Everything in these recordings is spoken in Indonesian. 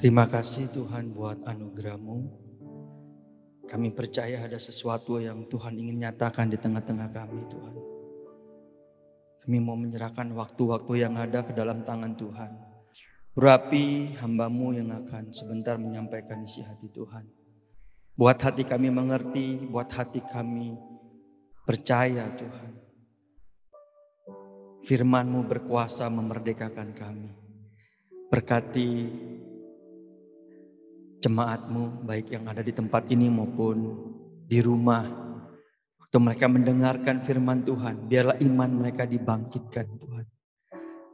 Terima kasih Tuhan buat anugerah-Mu. Kami percaya ada sesuatu yang Tuhan ingin nyatakan di tengah-tengah kami, Tuhan. Kami mau menyerahkan waktu-waktu yang ada ke dalam tangan Tuhan. Urapi hamba-Mu yang akan sebentar menyampaikan isi hati Tuhan. Buat hati kami mengerti, buat hati kami percaya Tuhan. Firman-Mu berkuasa memerdekakan kami. Berkati jemaat-Mu baik yang ada di tempat ini maupun di rumah. Waktu mereka mendengarkan firman Tuhan, biarlah iman mereka dibangkitkan Tuhan.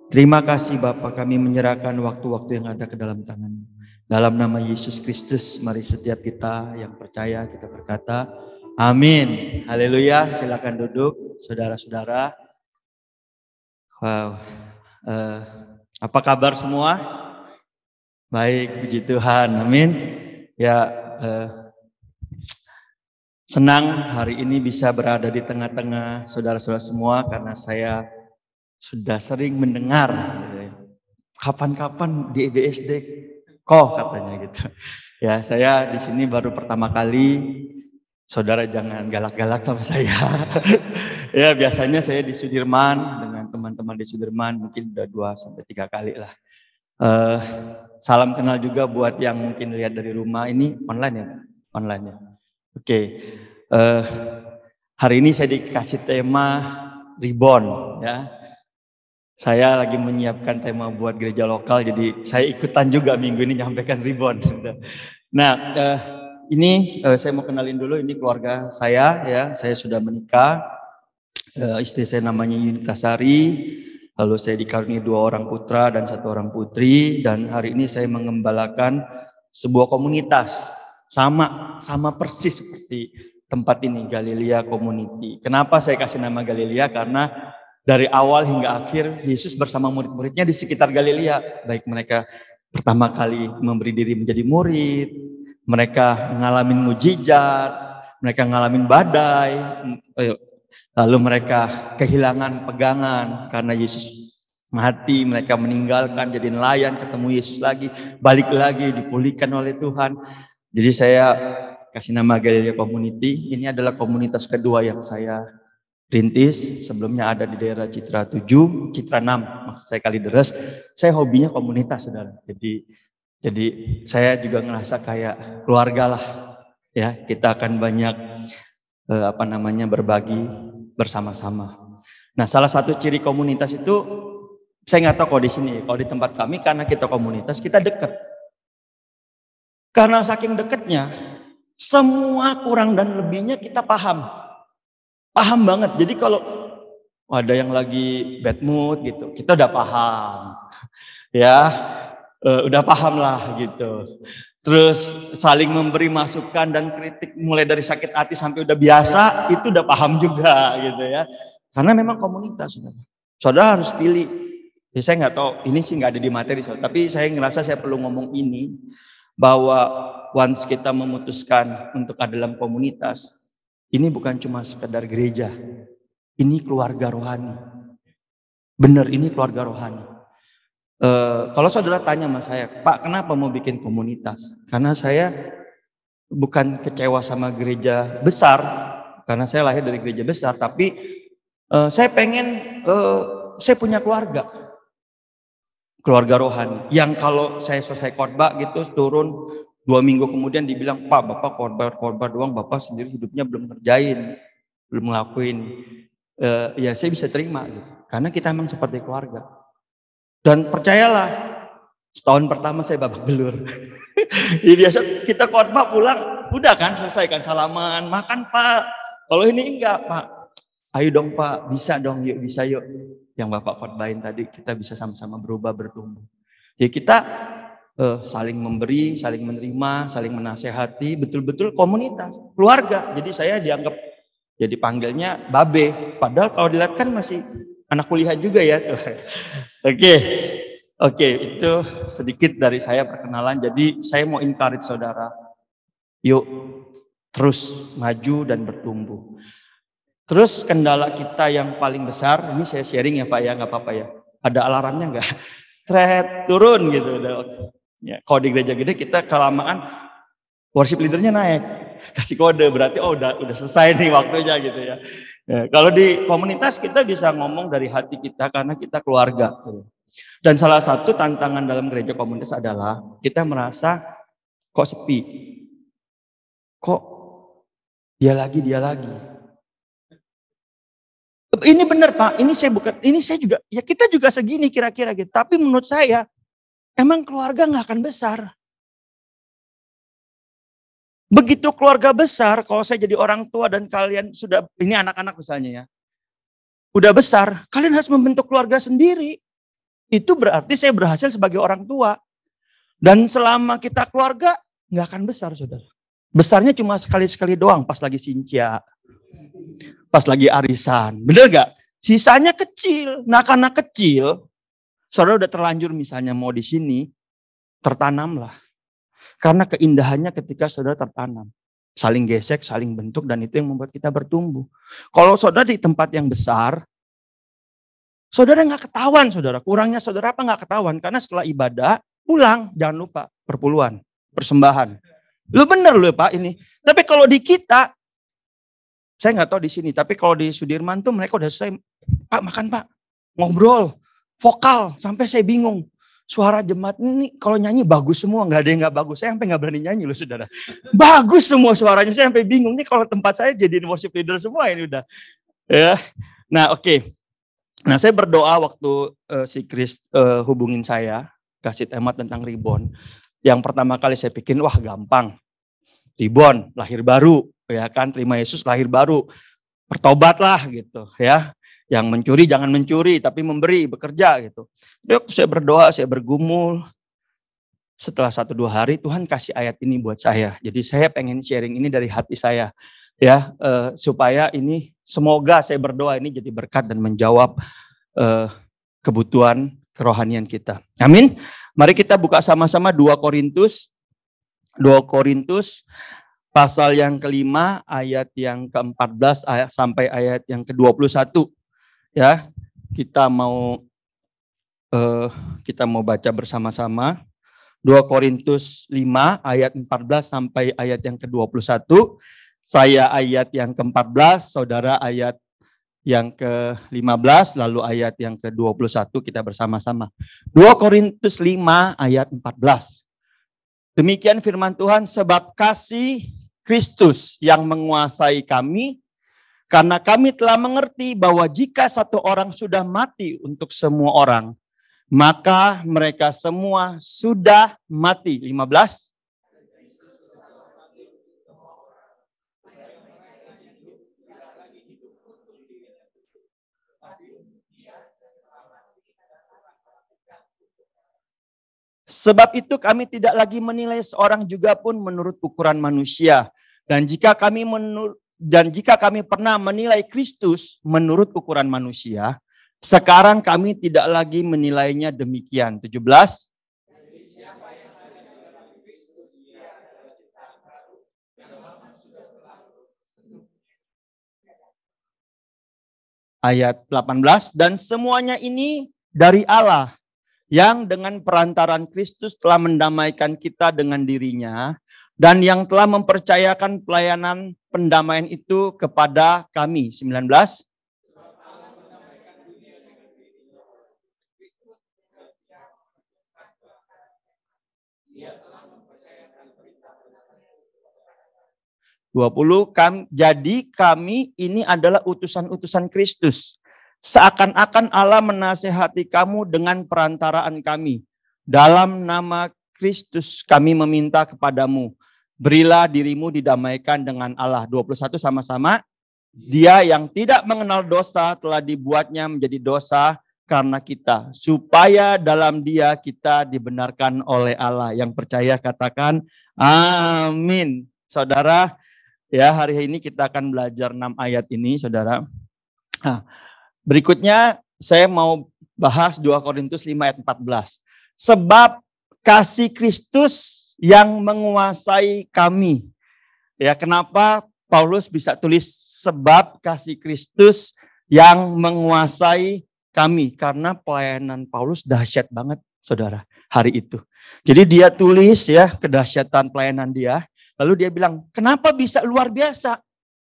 Terima kasih Bapa, kami menyerahkan waktu-waktu yang ada ke dalam tangan-Mu. Dalam nama Yesus Kristus, mari setiap kita yang percaya kita berkata, amin. Haleluya, silakan duduk saudara-saudara. Wow, apa kabar semua? Baik, puji Tuhan, amin. Ya, senang hari ini bisa berada di tengah-tengah saudara-saudara semua karena saya sudah sering mendengar kapan-kapan di EBSD kok katanya gitu. Ya, saya di sini baru pertama kali. Saudara jangan galak-galak sama saya. Ya, biasanya saya di Sudirman dengan teman-teman di Sudirman mungkin udah 2-3 kali lah. Salam kenal juga buat yang mungkin lihat dari rumah. Ini online ya? Online ya. Oke. Hari ini saya dikasih tema Reborn ya. Saya lagi menyiapkan tema buat gereja lokal, jadi saya ikutan juga minggu ini nyampaikan Reborn. Nah, ini saya mau kenalin dulu, ini keluarga saya ya. Saya sudah menikah. Istri saya namanya Yunita Sari. Lalu saya dikaruniai 2 orang putra dan 1 orang putri. Dan hari ini saya mengembalakan sebuah komunitas sama persis seperti tempat ini, Galilea Community. Kenapa saya kasih nama Galilea? Karena dari awal hingga akhir Yesus bersama murid-muridnya di sekitar Galilea. Baik mereka pertama kali memberi diri menjadi murid, mereka mengalami mujizat, mereka mengalami badai, lalu mereka kehilangan pegangan karena Yesus mati, mereka meninggalkan jadi nelayan, ketemu Yesus lagi, balik lagi, dipulihkan oleh Tuhan. Jadi saya kasih nama Galilea Community. Ini adalah komunitas kedua yang saya rintis. Sebelumnya ada di daerah Citra 7, Citra 6, maksud saya Kalideres. Saya hobinya komunitas, saudara. Jadi saya juga ngerasa kayak keluarga lah. Ya, kita akan banyak berbagi bersama-sama. Nah, salah satu ciri komunitas itu saya nggak tahu kalau di sini, kalau di tempat kami karena kita komunitas kita dekat. Karena saking dekatnya, semua kurang dan lebihnya kita paham banget. Jadi kalau ada yang lagi bad mood gitu, kita udah paham, ya, udah paham lah gitu. Terus saling memberi masukan dan kritik mulai dari sakit hati sampai udah biasa, itu udah paham juga gitu ya. Karena memang komunitas, saudara harus pilih. Ya, saya nggak tahu, ini sih nggak ada di materi, tapi saya ngerasa saya perlu ngomong ini, bahwa once kita memutuskan untuk ada dalam komunitas, ini bukan cuma sekedar gereja, ini keluarga rohani. Benar, ini keluarga rohani. Kalau saudara tanya sama saya, Pak, kenapa mau bikin komunitas? Karena saya bukan kecewa sama gereja besar, karena saya lahir dari gereja besar, tapi saya pengen saya punya keluarga rohani yang kalau saya selesai khotbah gitu turun 2 minggu kemudian dibilang, Pak, Bapak khotbah doang, Bapak sendiri hidupnya belum ngerjain, belum ngelakuin. Ya saya bisa terima gitu, karena kita memang seperti keluarga. Dan percayalah, setahun pertama saya babak belur. Ya biasa kita khotbah pulang, udah kan selesai kan, salaman, makan Pak. Kalau ini enggak Pak, ayo dong Pak, bisa dong, yuk bisa yuk. Yang Bapak khotbahin tadi, kita bisa sama-sama berubah, bertumbuh. Ya kita saling memberi, saling menerima, saling menasehati, betul-betul komunitas, keluarga. Jadi saya dianggap, jadi panggilnya Babe, padahal kalau dilihat kan masih anak kuliah juga ya. Oke, itu sedikit dari saya perkenalan. Jadi saya mau encourage saudara, yuk terus maju dan bertumbuh. Terus kendala kita yang paling besar, ini saya sharing ya Pak ya, nggak apa-apa ya. Ada alarmnya nggak? Turun gitu. Ya, kalau di gereja gede kita kelamaan worship leadernya naik, kasih kode berarti udah selesai nih waktunya gitu ya. Ya, kalau di komunitas kita bisa ngomong dari hati kita karena kita keluarga. Dan salah satu tantangan dalam gereja komunitas adalah kita merasa kok sepi, kok dia lagi. Ini benar Pak, ini saya juga, ya kita juga segini kira-kira gitu. Tapi menurut saya, emang keluarga nggak akan besar. Begitu keluarga besar, kalau saya jadi orang tua dan kalian sudah, ini anak-anak misalnya ya, udah besar, kalian harus membentuk keluarga sendiri. Itu berarti saya berhasil sebagai orang tua. Dan selama kita keluarga, nggak akan besar saudara. Besarnya cuma sekali-sekali doang, pas lagi sincia, pas lagi arisan, bener gak? Sisanya kecil. Nah karena kecil, saudara udah terlanjur misalnya mau di sini, tertanamlah. Karena keindahannya ketika saudara tertanam. Saling gesek, saling bentuk, dan itu yang membuat kita bertumbuh. Kalau saudara di tempat yang besar, saudara nggak ketahuan saudara. Kurangnya saudara apa nggak ketahuan? Karena setelah ibadah, pulang. Jangan lupa perpuluhan, persembahan. Lu bener lu Pak ini. Tapi kalau di kita, saya nggak tahu di sini, tapi kalau di Sudirman tuh mereka udah selesai, Pak makan Pak, ngobrol, vokal, sampai saya bingung. Suara jemaat ini kalau nyanyi bagus semua, nggak ada yang nggak bagus. Saya sampai nggak berani nyanyi loh saudara. Bagus semua suaranya, saya sampai bingung nih kalau tempat saya jadiin worship leader semua ini udah. Ya, nah oke. Nah saya berdoa waktu si Chris hubungin saya, kasih tema tentang reborn. Yang pertama kali saya pikirin, wah gampang. Reborn, lahir baru, ya kan, terima Yesus lahir baru. Bertobatlah gitu ya. Yang mencuri jangan mencuri, tapi memberi, bekerja gitu. Jadi waktu saya berdoa, saya bergumul. Setelah 1-2 hari Tuhan kasih ayat ini buat saya. Jadi saya pengen sharing ini dari hati saya. Ya, supaya ini semoga saya berdoa ini jadi berkat dan menjawab kebutuhan kerohanian kita. Amin. Mari kita buka sama-sama 2 Korintus pasal yang ke-5 ayat yang ke-14 sampai ayat yang ke-21. Ya, kita mau baca bersama-sama 2 Korintus 5 ayat 14 sampai ayat yang ke-21. Saya ayat yang ke-14, saudara ayat yang ke-15, lalu ayat yang ke-21 kita bersama-sama. 2 Korintus 5 ayat 14. Demikian firman Tuhan, sebab kasih Kristus yang menguasai kami, karena kami telah mengerti bahwa jika satu orang sudah mati untuk semua orang, maka mereka semua sudah mati. 15. Sebab itu kami tidak lagi menilai seorang juga pun menurut ukuran manusia. Dan jika kami pernah menilai Kristus menurut ukuran manusia, sekarang kami tidak lagi menilainya demikian. 17. Ayat 18. Dan semuanya ini dari Allah, yang dengan perantaran Kristus telah mendamaikan kita dengan dirinya, dan yang telah mempercayakan pelayanan pendamaian itu kepada kami. 19. Jadi kami ini adalah utusan-utusan Kristus. Seakan-akan Allah menasehati kamu dengan perantaraan kami. Dalam nama Kristus kami meminta kepadamu, berilah dirimu didamaikan dengan Allah. 21 sama-sama. Dia yang tidak mengenal dosa telah dibuatnya menjadi dosa karena kita, supaya dalam dia kita dibenarkan oleh Allah. Yang percaya katakan amin. Saudara, ya hari ini kita akan belajar 6 ayat ini saudara. Berikutnya saya mau bahas 2 Korintus 5 ayat 14. Sebab kasih Kristus yang menguasai kami. Ya, kenapa Paulus bisa tulis sebab kasih Kristus yang menguasai kami? Karena pelayanan Paulus dahsyat banget, saudara. hari itu. Jadi dia tulis ya kedahsyatan pelayanan dia. Lalu dia bilang, kenapa bisa luar biasa?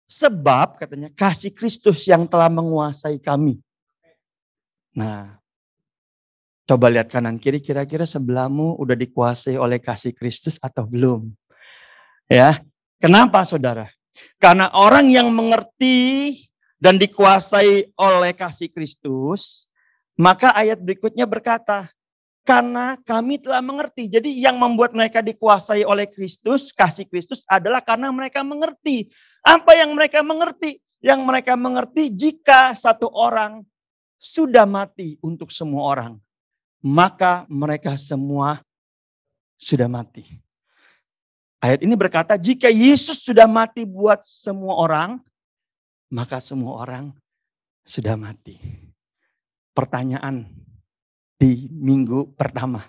Sebab katanya kasih Kristus yang telah menguasai kami. Nah, coba lihat kanan kiri, kira-kira sebelahmu udah dikuasai oleh kasih Kristus atau belum? Ya, kenapa saudara? Karena orang yang mengerti dan dikuasai oleh kasih Kristus, maka ayat berikutnya berkata, karena kami telah mengerti. Jadi yang membuat mereka dikuasai oleh Kristus, kasih Kristus adalah karena mereka mengerti. Apa yang mereka mengerti? Yang mereka mengerti jika satu orang sudah mati untuk semua orang, maka mereka semua sudah mati. Ayat ini berkata, jika Yesus sudah mati buat semua orang, maka semua orang sudah mati. Pertanyaan di minggu pertama,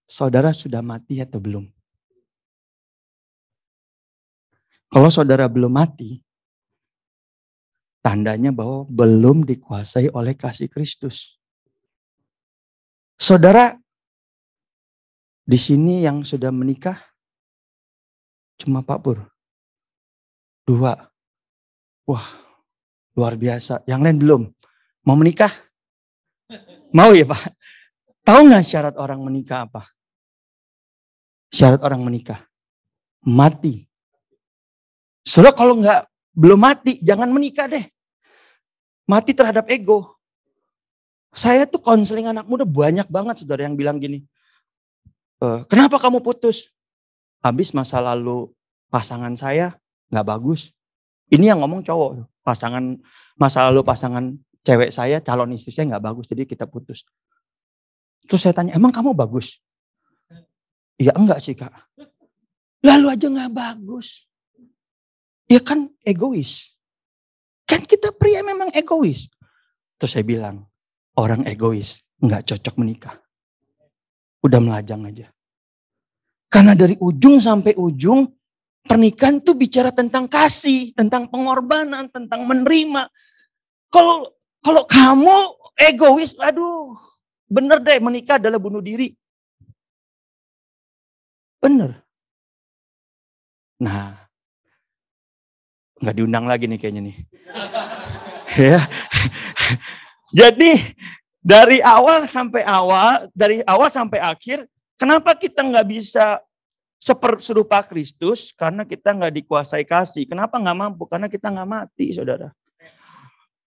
saudara sudah mati atau belum? Kalau saudara belum mati, tandanya bahwa belum dikuasai oleh kasih Kristus. Saudara, di sini yang sudah menikah, cuma Pak Pur. 2. Wah, luar biasa. Yang lain belum. Mau menikah? Mau ya Pak? Tahu nggak syarat orang menikah apa? Syarat orang menikah. Mati. Saudara kalau belum mati, jangan menikah deh. Mati terhadap ego. Saya tuh konseling anak muda banyak banget saudara yang bilang gini. Kenapa kamu putus? Habis masa lalu pasangan saya nggak bagus. Ini yang ngomong cowok. Masa lalu pasangan cewek saya, calon istri saya nggak bagus, jadi kita putus. Terus saya tanya, emang kamu bagus? Ya enggak sih Kak. Lalu aja nggak bagus. Ya kan egois. Kan kita pria memang egois. Terus saya bilang, orang egois nggak cocok menikah. Udah melajang aja. Karena dari ujung sampai ujung, pernikahan tuh bicara tentang kasih, tentang pengorbanan, tentang menerima. Kalau kamu egois, aduh, bener deh menikah adalah bunuh diri. Bener. Nah, nggak diundang lagi nih kayaknya nih. Ya. Jadi dari awal sampai akhir, kenapa kita nggak bisa serupa Kristus? Karena kita nggak dikuasai kasih. Kenapa nggak mampu? Karena kita nggak mati, saudara.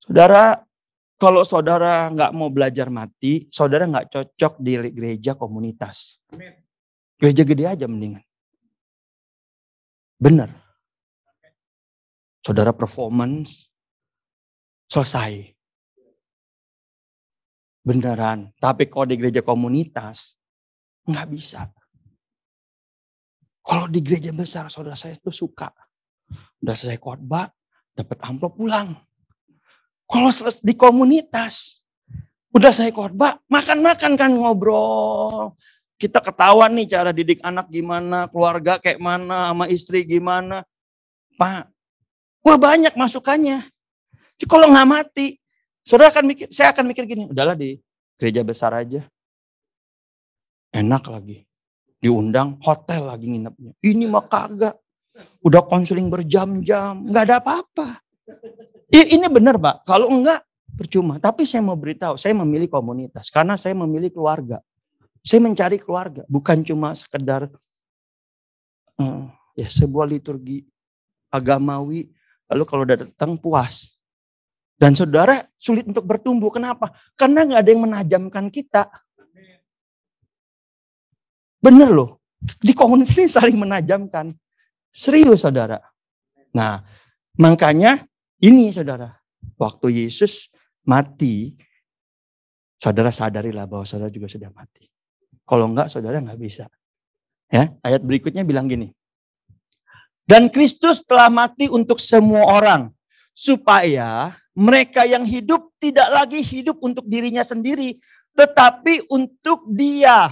Saudara, kalau saudara nggak mau belajar mati, saudara nggak cocok di gereja komunitas. Gereja gede aja mendingan. Bener. Saudara performance, selesai. Beneran. Tapi kalau di gereja komunitas, nggak bisa. Kalau di gereja besar, saudara saya tuh suka. Udah selesai khotbah, dapat amplop pulang. Kalau di komunitas, udah selesai khotbah, makan-makan kan ngobrol. Kita ketahuan nih cara didik anak gimana, keluarga kayak mana, sama istri gimana. Pak, wah banyak masukannya. Jadi kalau nggak mati, saya akan mikir gini, udahlah di gereja besar aja. Enak lagi. Diundang hotel lagi nginepnya. Ini mah kagak. Udah konseling berjam-jam. Nggak ada apa-apa. Ini benar Pak. Kalau enggak percuma. Tapi saya mau beritahu. Saya memilih komunitas. Karena saya memilih keluarga. Saya mencari keluarga. Bukan cuma sekedar sebuah liturgi agamawi. Lalu kalau udah datang puas. Dan saudara sulit untuk bertumbuh. Kenapa? Karena nggak ada yang menajamkan kita. Bener loh. Di komunitas ini saling menajamkan. Serius saudara. Nah makanya ini saudara. Waktu Yesus mati. Saudara sadarilah bahwa saudara juga sudah mati. Kalau enggak saudara enggak bisa. Ya, ayat berikutnya bilang gini. Dan Kristus telah mati untuk semua orang. Supaya mereka yang hidup tidak lagi hidup untuk dirinya sendiri. Tetapi untuk Dia.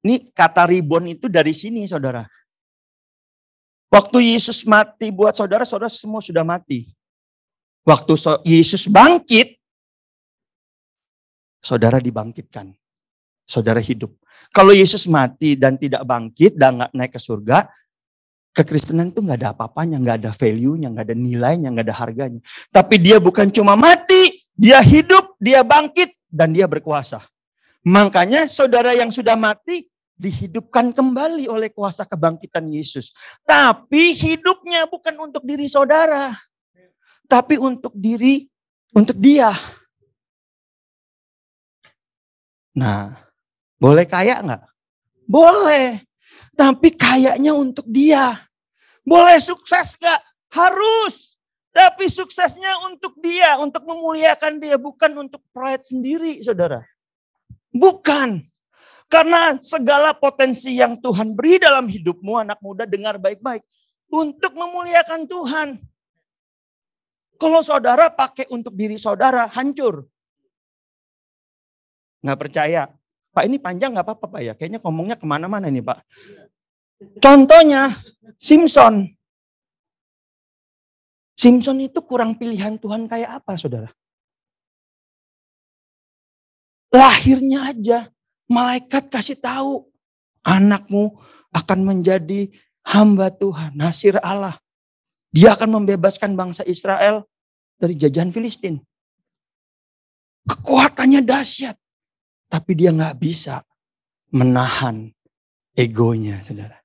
Ini kata ribon itu dari sini saudara. Waktu Yesus mati buat saudara, saudara semua sudah mati. Waktu Yesus bangkit, saudara dibangkitkan. saudara hidup. Kalau Yesus mati dan tidak bangkit dan nggak naik ke surga, kekristenan itu nggak ada apa-apanya, nggak ada value-nya, nggak ada nilainya, nggak ada harganya. Tapi dia bukan cuma mati, dia hidup, dia bangkit, dan dia berkuasa. Makanya saudara yang sudah mati dihidupkan kembali oleh kuasa kebangkitan Yesus. Tapi hidupnya bukan untuk diri saudara, tapi untuk dia. Nah, boleh kaya nggak? Boleh. Tapi kayaknya untuk dia. Boleh sukses nggak? Harus. Tapi suksesnya untuk dia, untuk memuliakan dia, bukan untuk pride sendiri, saudara. Bukan. Karena segala potensi yang Tuhan beri dalam hidupmu, anak muda, dengar baik-baik. Untuk memuliakan Tuhan. Kalau saudara pakai untuk diri saudara, hancur. Nggak percaya. Pak, ini panjang nggak apa-apa Pak ya? Kayaknya ngomongnya kemana-mana ini Pak. Contohnya, Simpson. Simpson itu kurang pilihan Tuhan kayak apa saudara? Lahirnya aja, malaikat kasih tahu. Anakmu akan menjadi hamba Tuhan, nasir Allah. Dia akan membebaskan bangsa Israel dari jajahan Filistin. Kekuatannya dahsyat. Tapi dia nggak bisa menahan egonya, saudara.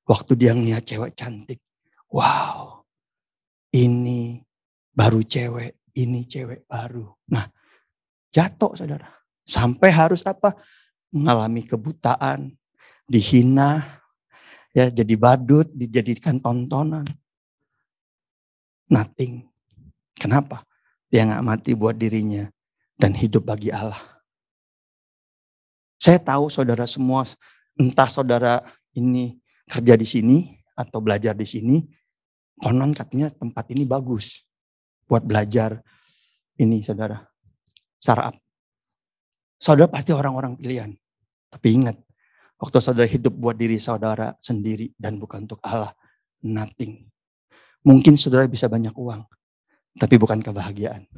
Waktu dia ngeliat cewek cantik. Wow, ini baru cewek, ini cewek baru. Nah, jatuh saudara. Sampai harus apa? Mengalami kebutaan, dihina, ya jadi badut, dijadikan tontonan. Nothing. Kenapa? Dia nggak mati buat dirinya dan hidup bagi Allah. Saya tahu saudara semua, entah saudara ini kerja di sini atau belajar di sini, konon katanya tempat ini bagus buat belajar ini saudara, startup. Saudara pasti orang-orang pilihan. Tapi ingat, waktu saudara hidup buat diri saudara sendiri dan bukan untuk Allah, nothing. Mungkin saudara bisa banyak uang, tapi bukan kebahagiaan.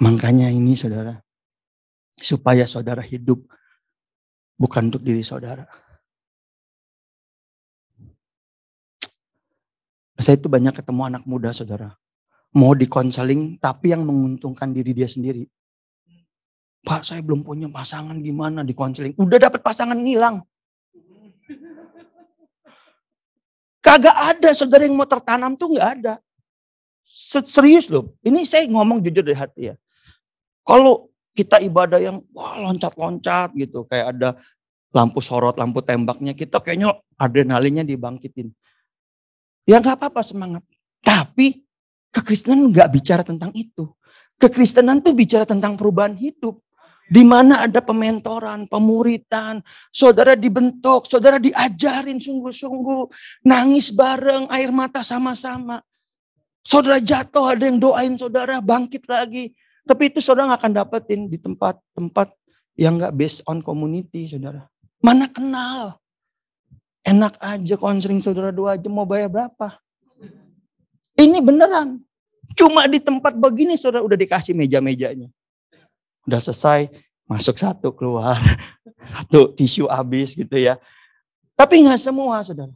Makanya ini saudara, supaya saudara hidup bukan untuk diri saudara. Saya itu banyak ketemu anak muda saudara. Mau dikonseling tapi yang menguntungkan diri dia sendiri. Pak, saya belum punya pasangan, gimana dikonseling? Udah dapat pasangan ngilang. Kagak ada saudara yang mau tertanam tuh gak ada. Serius loh. Ini saya ngomong jujur dari hati ya. Kalau kita ibadah yang wah loncat-loncat gitu. Kayak ada lampu sorot, lampu tembaknya. Kita kayaknya adrenalinnya dibangkitin. Ya gak apa-apa semangat. Tapi kekristenan gak bicara tentang itu. Kekristenan tuh bicara tentang perubahan hidup. Di mana ada pementoran, pemuritan, saudara dibentuk, saudara diajarin sungguh-sungguh, nangis bareng, air mata sama-sama. Saudara jatuh, ada yang doain saudara, bangkit lagi. Tapi itu saudara gak akan dapetin di tempat-tempat yang gak based on community, saudara. Mana kenal. Enak aja konseling saudara 2 jam, mau bayar berapa? Ini beneran. Cuma di tempat begini saudara udah dikasih meja-mejanya. Udah selesai, masuk 1, keluar 1, tisu habis gitu ya. Tapi gak semua saudara.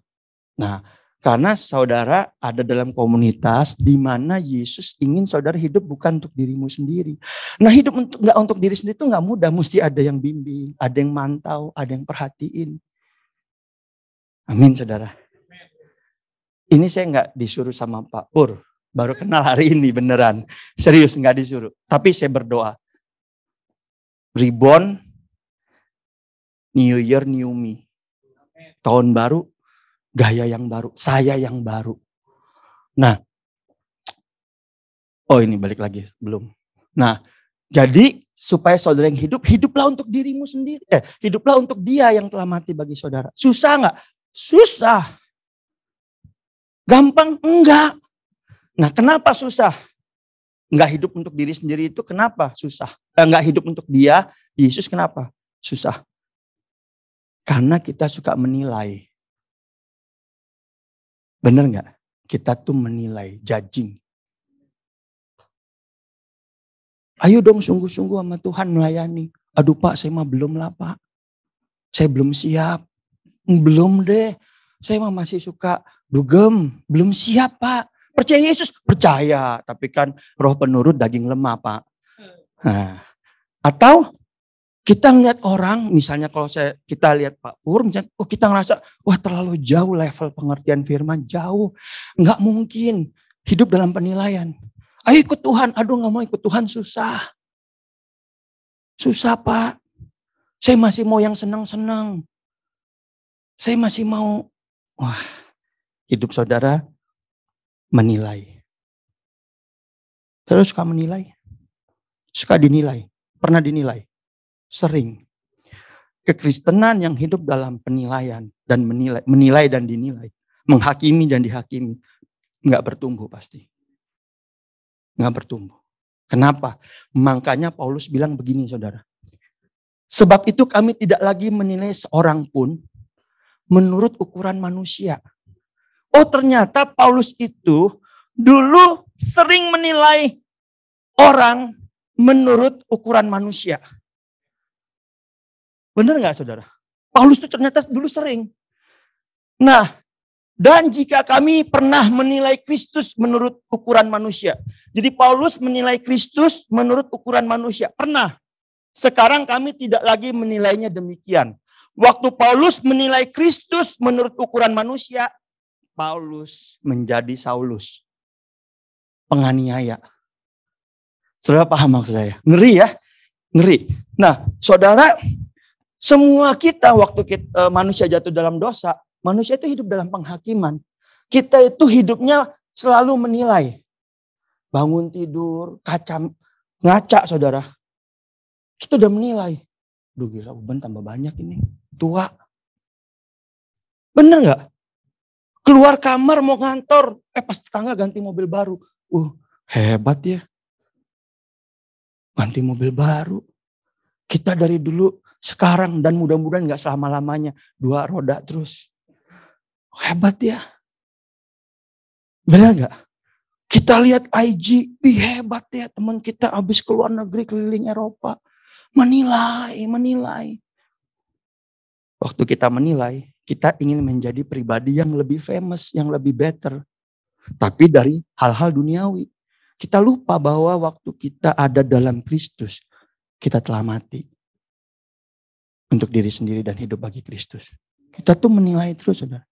Nah, karena saudara ada dalam komunitas di mana Yesus ingin saudara hidup bukan untuk dirimu sendiri. Nah, hidup nggak untuk diri sendiri itu nggak mudah. Mesti ada yang bimbing, ada yang mantau, ada yang perhatiin. Amin, saudara. Ini saya nggak disuruh sama Pak Pur. Baru kenal hari ini beneran. Serius nggak disuruh. Tapi saya berdoa. Reborn, New Year, New Me. Tahun baru, gaya yang baru, saya yang baru. Nah, oh ini balik lagi, belum. Nah, jadi supaya saudara yang hidup, hiduplah untuk dirimu sendiri. Hiduplah untuk dia yang telah mati bagi saudara. Susah nggak? Susah. Gampang? Enggak. Nah, kenapa susah? Enggak hidup untuk diri sendiri itu kenapa susah? Enggak hidup untuk dia, Yesus kenapa susah? Karena kita suka menilai. Bener nggak? Kita tuh menilai, judging. Ayo dong sungguh-sungguh sama Tuhan melayani. Aduh Pak, saya mah belum lah Pak. Saya belum siap. Belum deh. Saya mah masih suka dugem. Belum siap Pak. Percaya Yesus? Percaya. Tapi kan roh penurut daging lemah Pak. Nah, atau kita ngeliat orang, misalnya kalau kita lihat Pak Pur, misalnya, kita ngerasa, wah terlalu jauh level pengertian firman, jauh. Nggak mungkin hidup dalam penilaian. Ayo ikut Tuhan, aduh nggak mau ikut Tuhan, susah. Susah Pak. Saya masih mau yang senang-senang. Saya masih mau, wah hidup saudara menilai. Saudara suka menilai? Suka dinilai? Pernah dinilai? Sering. Kekristenan yang hidup dalam penilaian dan menilai dan dinilai, menghakimi dan dihakimi, nggak bertumbuh pasti. Nggak bertumbuh. Kenapa? Makanya Paulus bilang begini saudara. Sebab itu kami tidak lagi menilai seorang pun menurut ukuran manusia. Oh ternyata Paulus itu dulu sering menilai orang menurut ukuran manusia. Benar nggak saudara? Paulus itu ternyata dulu sering. Nah, dan jika kami pernah menilai Kristus menurut ukuran manusia. Jadi Paulus menilai Kristus menurut ukuran manusia. Pernah. Sekarang kami tidak lagi menilainya demikian. Waktu Paulus menilai Kristus menurut ukuran manusia, Paulus menjadi Saulus. Penganiaya. Saudara paham maksud saya? Ngeri ya? Ngeri. Nah, saudara, semua kita waktu manusia jatuh dalam dosa, manusia itu hidup dalam penghakiman. Kita itu hidupnya selalu menilai. Bangun tidur, ngaca saudara. Kita udah menilai. Duh gila, beban tambah banyak ini. Tua. Bener gak? Keluar kamar mau kantor. Pas tetangga ganti mobil baru. Hebat ya. Ganti mobil baru. Kita dari dulu, sekarang dan mudah-mudahan gak selama-lamanya. 2 roda terus. Hebat ya. Bener gak? Kita lihat IG. Hebat ya teman kita habis keluar negeri keliling Eropa. Menilai. Waktu kita menilai, kita ingin menjadi pribadi yang lebih famous, yang lebih better. Tapi dari hal-hal duniawi. Kita lupa bahwa waktu kita ada dalam Kristus, kita telah mati. Untuk diri sendiri dan hidup bagi Kristus. Kita tuh menilai terus, saudara.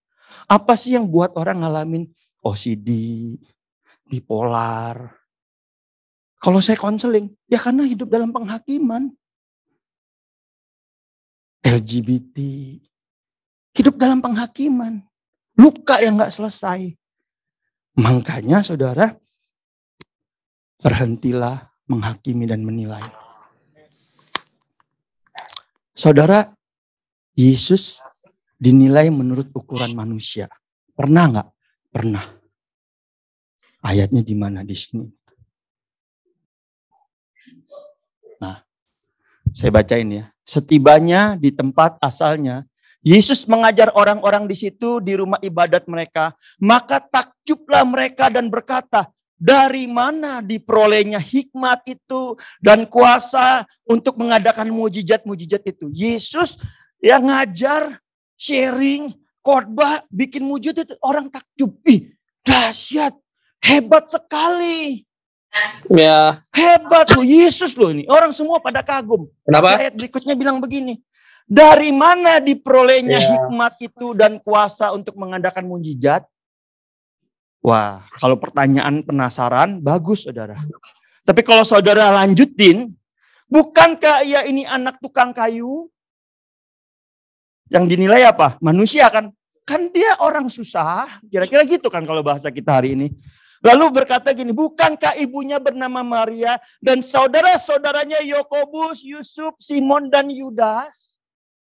Apa sih yang buat orang ngalamin OCD, bipolar? Kalau saya konseling, ya karena hidup dalam penghakiman. LGBT, hidup dalam penghakiman, luka yang gak selesai. Makanya saudara, berhentilah menghakimi dan menilai. Saudara, Yesus dinilai menurut ukuran manusia. Pernah gak? Pernah. Ayatnya di mana di sini? Nah, saya bacain ya. Setibanya di tempat asalnya, Yesus mengajar orang-orang di situ di rumah ibadat mereka. Maka takjublah mereka dan berkata, dari mana diperolehnya hikmat itu dan kuasa untuk mengadakan mujizat-mujizat itu. Yesus yang ngajar, sharing, khotbah, bikin mujizat itu orang takjub. Dahsyat, hebat sekali. Ya. Hebat loh, Yesus loh ini. Orang semua pada kagum. Kenapa? Ayat berikutnya bilang begini. Dari mana diperolehnya hikmat itu dan kuasa untuk mengadakan mujizat? Wah, kalau pertanyaan penasaran, bagus saudara. Tapi kalau saudara lanjutin, bukankah ia ini anak tukang kayu? Yang dinilai apa? Manusia kan? Kan dia orang susah. Kira-kira gitu kan kalau bahasa kita hari ini. Lalu berkata gini, bukankah ibunya bernama Maria dan saudara-saudaranya Yakobus, Yusuf, Simon dan Yudas?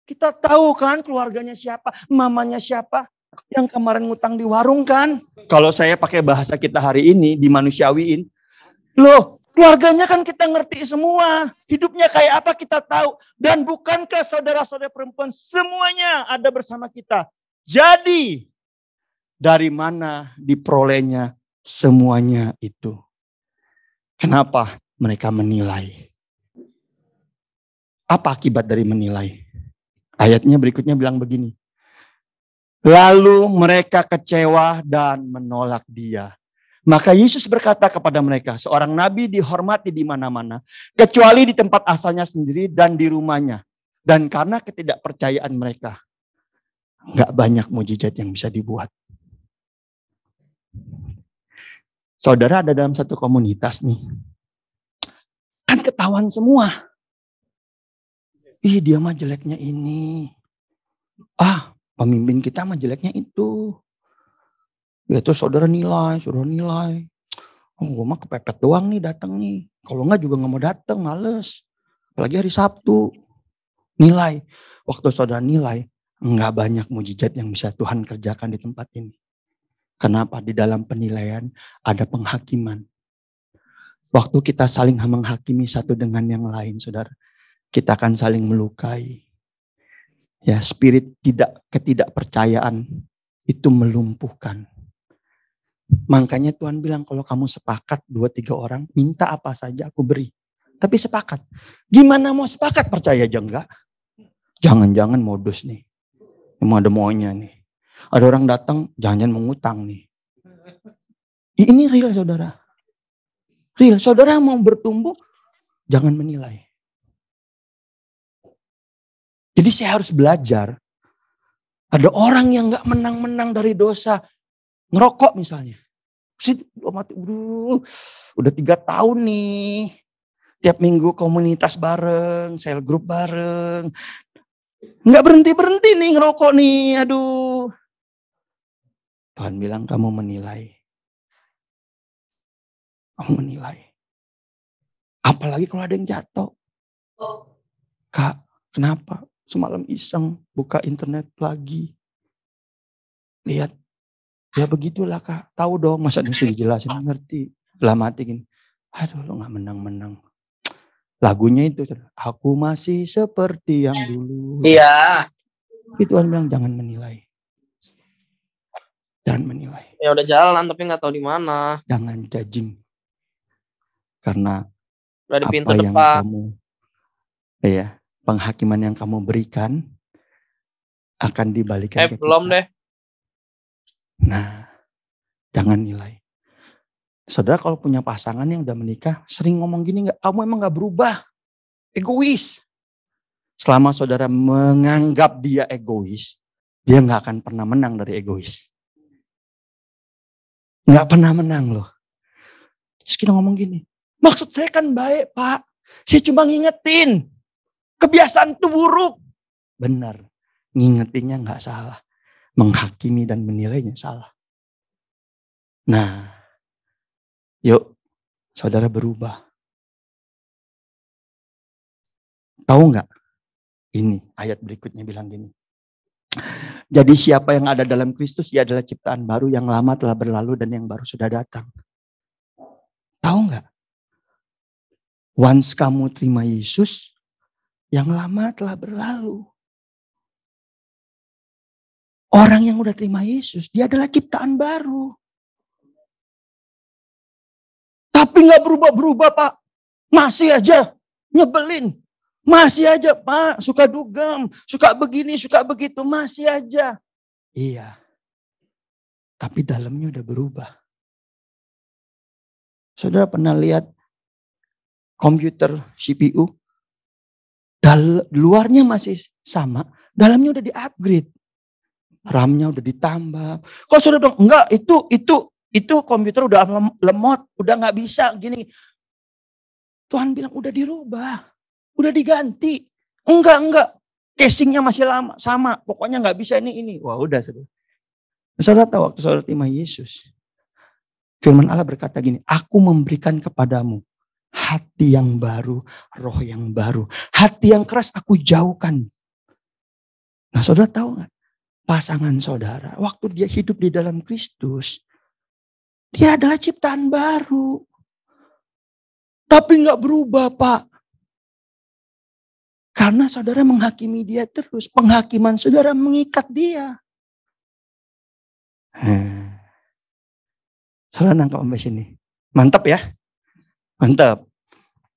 Kita tahu kan keluarganya siapa, mamanya siapa, yang kemarin ngutang di warung kan? Kalau saya pakai bahasa kita hari ini dimanusiawiin, loh keluarganya kan kita ngerti semua, hidupnya kayak apa kita tahu. Dan bukankah saudara-saudara perempuan semuanya ada bersama kita? Jadi dari mana diperolehnya semuanya itu? Kenapa mereka menilai? Apa akibat dari menilai? Ayatnya berikutnya bilang begini. Lalu mereka kecewa dan menolak dia. Maka Yesus berkata kepada mereka, seorang nabi dihormati di mana-mana, kecuali di tempat asalnya sendiri dan di rumahnya. Dan karena ketidakpercayaan mereka, gak banyak mujizat yang bisa dibuat. Saudara ada dalam satu komunitas nih. Kan ketahuan semua. Ih, dia mah jeleknya ini. Pemimpin kita mah jeleknya itu. Ya itu saudara nilai. Oh, gue mah kepepet doang nih datang nih. Kalau enggak juga gak mau datang, males. Apalagi hari Sabtu. Nilai. Waktu saudara nilai, enggak banyak mujizat yang bisa Tuhan kerjakan di tempat ini. Kenapa? Di dalam penilaian ada penghakiman. Waktu kita saling menghakimi satu dengan yang lain, saudara, kita akan saling melukai. Ya, spirit ketidakpercayaan itu melumpuhkan. Makanya Tuhan bilang kalau kamu sepakat 2-3 orang, minta apa saja aku beri. Tapi sepakat. Gimana mau sepakat? Percaya aja enggak? Jangan-jangan modus nih. Emang ada maunya nih. Ada orang datang, jangan-jangan mengutang nih. Ini real saudara. Real. Saudara mau bertumbuh, jangan menilai. Jadi saya harus belajar. Ada orang yang gak menang-menang dari dosa. Ngerokok misalnya. Udah 3 tahun nih. Tiap minggu komunitas bareng, sel grup bareng. Gak berhenti-berhenti nih ngerokok nih. Aduh. Tuhan bilang kamu menilai. Kamu menilai. Apalagi kalau ada yang jatuh. Kak, kenapa? Semalam iseng buka internet lagi. Lihat. Ya begitulah Kak. Tahu dong, masa mesti dijelasin, ngerti. Lah mati gini. Aduh, lo gak menang-menang. Lagunya itu, aku masih seperti yang dulu. Iya. Tapi Tuhan bilang jangan menilai. Jangan menilai. Ya udah jalan tapi nggak tahu di mana. Jangan judging. Karena udah di pintu apa yang depan. Penghakiman yang kamu berikan akan dibalikan ke belum kita. deh. Nah, jangan nilai. Saudara kalau punya pasangan yang udah menikah, sering ngomong gini nggak? Kamu emang nggak berubah, egois. Selama saudara menganggap dia egois, dia nggak akan pernah menang dari egois. Nggak pernah menang loh. Terus kita ngomong gini, maksud saya kan baik Pak, saya cuma ngingetin. Kebiasaan itu buruk. Benar, ngingetinnya nggak salah. Menghakimi dan menilainya salah. Nah, yuk saudara berubah. Tahu nggak? Ini ayat berikutnya bilang gini. Jadi siapa yang ada dalam Kristus, ia adalah ciptaan baru, yang lama telah berlalu dan yang baru sudah datang. Tahu nggak? Once kamu terima Yesus, yang lama telah berlalu. Orang yang udah terima Yesus, dia adalah ciptaan baru. Tapi nggak berubah-berubah Pak. Masih aja nyebelin. Masih aja Pak, suka dugem, suka begini, suka begitu, masih aja. Iya. Tapi dalamnya udah berubah. Saudara pernah lihat komputer CPU? Luarnya masih sama, dalamnya udah di-upgrade. RAM-nya udah ditambah. Kalau saudara bilang, enggak itu komputer udah lemot, udah nggak bisa gini. Tuhan bilang udah dirubah, udah diganti. Enggak. Casingnya masih lama, sama. Pokoknya nggak bisa ini. Wah udah saudara. Saudara tahu waktu saudara terima Yesus. Firman Allah berkata gini, aku memberikan kepadamu hati yang baru, roh yang baru. Hati yang keras aku jauhkan. Nah saudara tahu nggak? Pasangan saudara, waktu dia hidup di dalam Kristus, dia adalah ciptaan baru. Tapi nggak berubah Pak. Karena saudara menghakimi dia terus. Penghakiman saudara mengikat dia. Saudara nangkap sampai sini. Mantap ya. Mantap.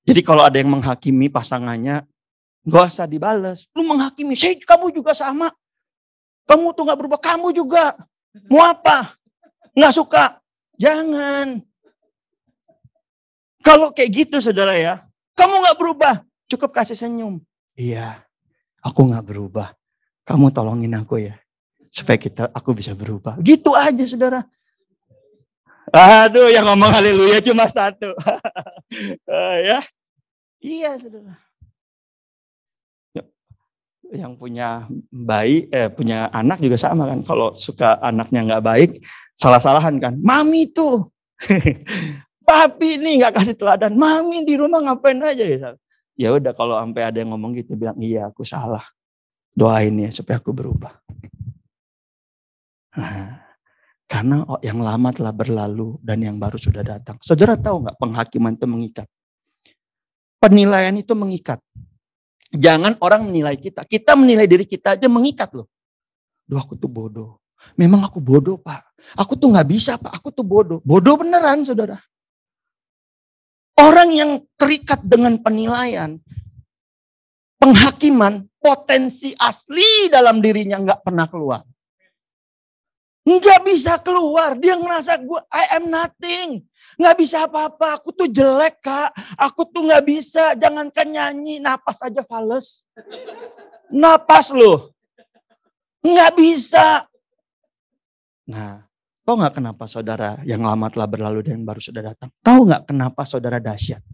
Jadi kalau ada yang menghakimi pasangannya, Gak usah dibales. Lu menghakimi, kamu juga sama. Kamu tuh gak berubah, kamu juga. Mau apa? Gak suka? Jangan. Kalau kayak gitu saudara ya, kamu gak berubah, cukup kasih senyum. Iya, aku gak berubah. Kamu tolongin aku ya, supaya aku bisa berubah. Gitu aja saudara. Aduh, yang ngomong haleluya cuma satu. Ya, iya saudara. Yang punya punya anak juga sama kan. Kalau suka anaknya nggak baik, salah-salahan kan. Mami tuh, papi nih nggak kasih teladan. Mami di rumah ngapain aja gitu. Ya udah kalau sampai ada yang ngomong gitu, bilang iya aku salah. Doain ya supaya aku berubah. Nah, karena yang lama telah berlalu dan yang baru sudah datang. Saudara tahu nggak penghakiman itu mengikat? Penilaian itu mengikat. Jangan orang menilai kita. Kita menilai diri kita aja mengikat loh. Duh aku tuh bodoh. Memang aku bodoh Pak. Aku tuh gak bisa Pak. Aku tuh bodoh. Bodoh beneran saudara. Orang yang terikat dengan penilaian. Penghakiman. Potensi asli dalam dirinya gak pernah keluar. Nggak bisa keluar. Dia ngerasa I am nothing. Nggak bisa apa-apa. Aku tuh jelek Kak. Aku tuh nggak bisa. Jangankan nyanyi. Napas aja fales. Napas loh. Nggak bisa. Nah, tahu nggak kenapa saudara yang lama telah berlalu dan yang baru sudah datang? Tahu nggak kenapa saudara dahsyat?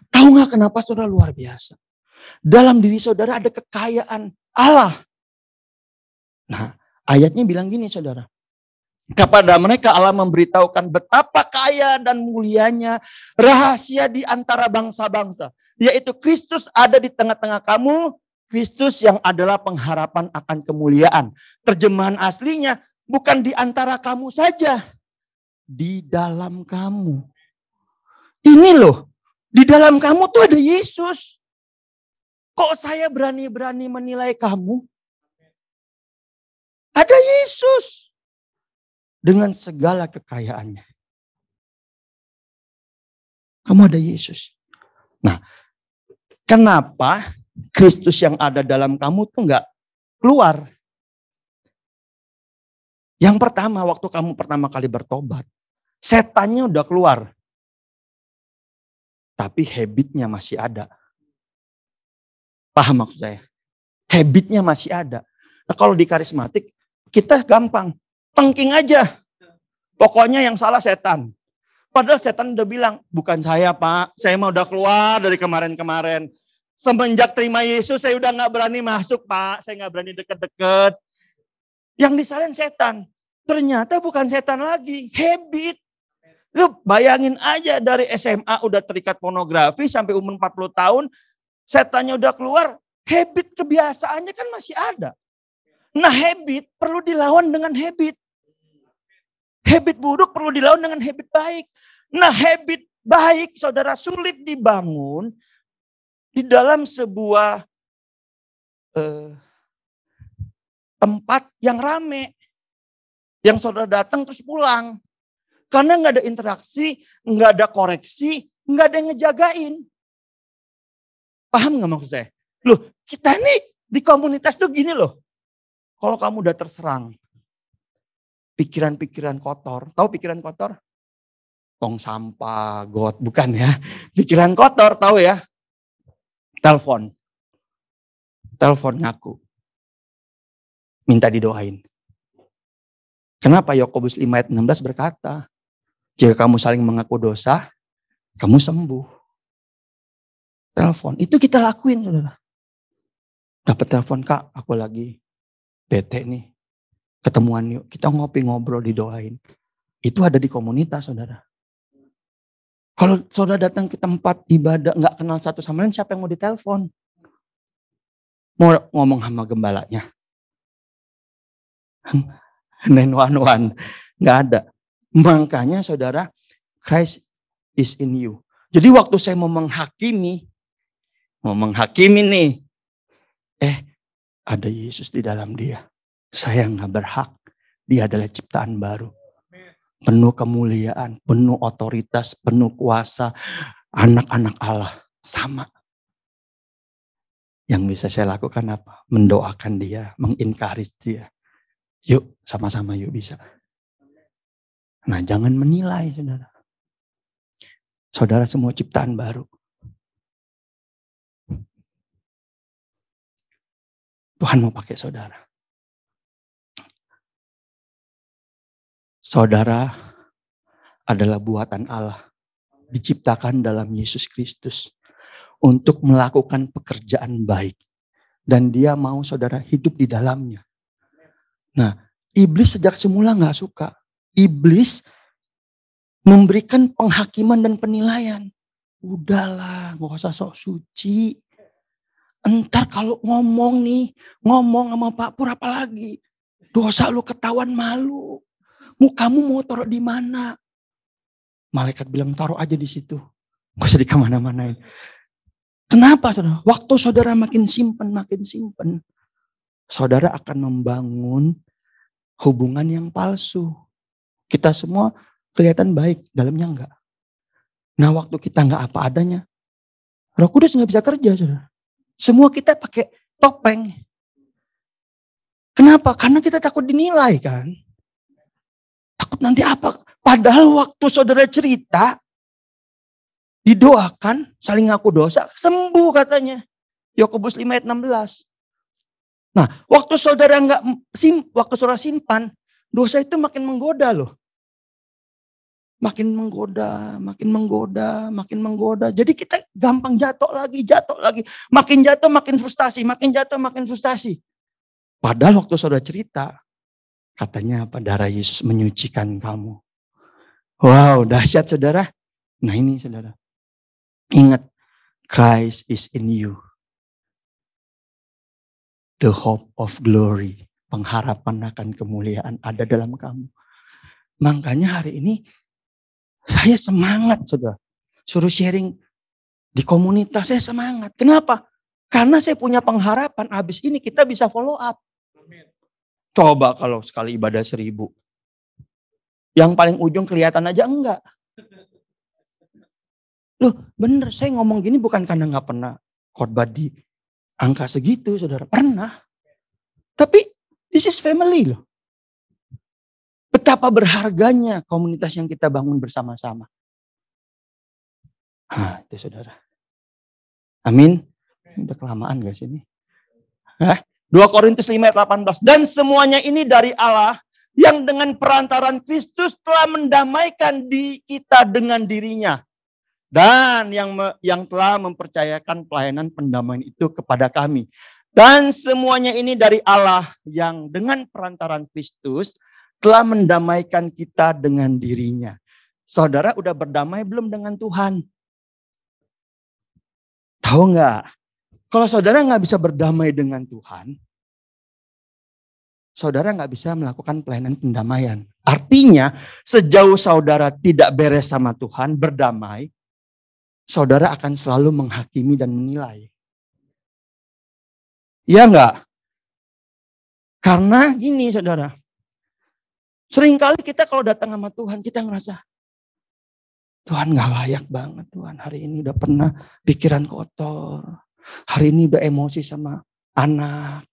Tahu nggak kenapa saudara luar biasa? Dalam diri saudara ada kekayaan Allah. Nah, ayatnya bilang gini saudara. Kepada mereka Allah memberitahukan betapa kaya dan mulianya rahasia di antara bangsa-bangsa. Yaitu Kristus ada di tengah-tengah kamu. Kristus yang adalah pengharapan akan kemuliaan. Terjemahan aslinya bukan di antara kamu saja. Di dalam kamu. Ini loh. Di dalam kamu tuh ada Yesus. Kok saya berani-berani menilai kamu? Ada Yesus. Dengan segala kekayaannya. Kamu ada Yesus. Nah, kenapa Kristus yang ada dalam kamu tuh enggak keluar? Yang pertama, waktu kamu pertama kali bertobat, setannya udah keluar. Tapi habitnya masih ada. Paham maksud saya? Habitnya masih ada. Nah, kalau di karismatik, kita gampang. Tengking aja. Pokoknya yang salah setan. Padahal setan udah bilang, bukan saya Pak. Saya mah udah keluar dari kemarin-kemarin. Semenjak terima Yesus saya udah gak berani masuk Pak. Saya gak berani deket-deket. Yang disalahin setan. Ternyata bukan setan lagi. Habit. Lu bayangin aja dari SMA udah terikat pornografi sampai umur 40 tahun. Setannya udah keluar. Habit kebiasaannya kan masih ada. Nah habit perlu dilawan dengan habit. Habit buruk perlu dilawan dengan habit baik. Nah habit baik saudara sulit dibangun di dalam sebuah tempat yang rame. Yang saudara datang terus pulang. Karena gak ada interaksi, gak ada koreksi, gak ada yang ngejagain. Paham gak maksud saya? Loh kita nih di komunitas tuh gini loh. Kalau kamu udah terserang, pikiran-pikiran kotor. Tahu pikiran kotor? Tong sampah, got, bukan ya. Pikiran kotor, tahu ya? Telepon ngaku. Minta didoain. Kenapa Yakobus 5 ayat 16 berkata, jika kamu saling mengaku dosa, kamu sembuh. Telepon, itu kita lakuin saudara. Dapat telepon Kak, aku lagi bete nih. Ketemuan yuk, kita ngopi ngobrol didoain. Itu ada di komunitas saudara. Kalau saudara datang ke tempat ibadah gak kenal satu sama lain, siapa yang mau ditelepon? Mau ngomong sama gembalanya? 911, gak ada. Makanya saudara, Christ is in you. Jadi waktu saya mau menghakimi nih, ada Yesus di dalam dia. Saya gak berhak. Dia adalah ciptaan baru. Penuh kemuliaan, penuh otoritas, penuh kuasa. Anak-anak Allah. Sama. Yang bisa saya lakukan apa? Mendoakan dia, mengencourage dia. Yuk, sama-sama yuk bisa. Nah, jangan menilai, saudara. Saudara semua ciptaan baru. Tuhan mau pakai saudara. Saudara adalah buatan Allah. Diciptakan dalam Yesus Kristus. Untuk melakukan pekerjaan baik. Dan dia mau saudara hidup di dalamnya. Nah, iblis sejak semula gak suka. Iblis memberikan penghakiman dan penilaian. Udahlah, gak usah sok suci. Entar kalau ngomong sama Pak Pur apa lagi? Dosa lu ketahuan malu. Mukamu mau taruh di mana? Malaikat bilang taruh aja di situ. Gak usah di kemana-manain. Kenapa saudara? Waktu saudara makin simpen, saudara akan membangun hubungan yang palsu. Kita semua kelihatan baik, dalamnya enggak. Nah waktu kita enggak apa adanya, Roh Kudus enggak bisa kerja saudara. Semua kita pakai topeng. Kenapa? Karena kita takut dinilai kan. Takut nanti apa? Padahal waktu saudara cerita, didoakan, saling ngaku dosa, sembuh katanya. Yakobus 5 ayat 16. Nah, waktu saudara saudara simpan, dosa itu makin menggoda loh. Makin menggoda. Jadi kita gampang jatuh lagi. Makin jatuh, makin frustasi. Padahal waktu saudara cerita, katanya apa? Darah Yesus menyucikan kamu. Wow, dahsyat saudara. Nah ini saudara. Ingat, Christ is in you. The hope of glory. Pengharapan akan kemuliaan ada dalam kamu. Makanya hari ini saya semangat saudara. Suruh sharing di komunitas saya semangat. Kenapa? Karena saya punya pengharapan habis ini kita bisa follow up. Coba kalau sekali ibadah 1000. Yang paling ujung kelihatan aja enggak. Loh bener saya ngomong gini bukan karena gak pernah khotbah di angka segitu saudara. Pernah. Tapi this is family loh. Betapa berharganya komunitas yang kita bangun bersama-sama. Itu saudara. Amin. Udah kelamaan gak sih ini? 2 Korintus 5 ayat 18. Dan semuanya ini dari Allah yang dengan perantaran Kristus telah mendamaikan kita dengan dirinya. Dan yang telah mempercayakan pelayanan pendamaian itu kepada kami. Dan semuanya ini dari Allah yang dengan perantaran Kristus telah mendamaikan kita dengan dirinya. Saudara udah berdamai belum dengan Tuhan? Tahu nggak? Kalau saudara nggak bisa berdamai dengan Tuhan, saudara nggak bisa melakukan pelayanan pendamaian. Artinya sejauh saudara tidak beres sama Tuhan, berdamai, saudara akan selalu menghakimi dan menilai. Iya nggak? Karena gini saudara. Seringkali kita kalau datang sama Tuhan, kita ngerasa, Tuhan gak layak banget Tuhan. Hari ini udah pernah pikiran kotor. Hari ini udah emosi sama anak.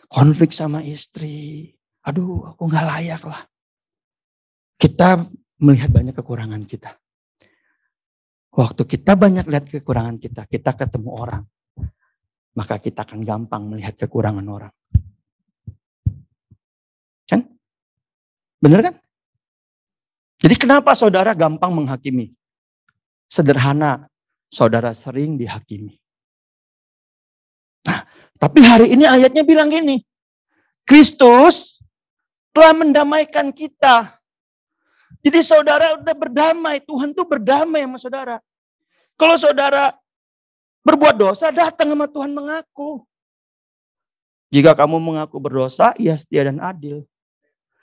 Konflik sama istri. Aduh aku gak layak lah. Kita melihat banyak kekurangan kita. Waktu kita banyak lihat kekurangan kita ketemu orang. Maka kita akan gampang melihat kekurangan orang. Kan? Benar kan? Jadi kenapa saudara gampang menghakimi? Sederhana, saudara sering dihakimi. Nah, tapi hari ini ayatnya bilang gini. Kristus telah mendamaikan kita. Jadi saudara udah berdamai. Tuhan tuh berdamai sama saudara. Kalau saudara berbuat dosa, datang sama Tuhan mengaku. Jika kamu mengaku berdosa, ia setia dan adil.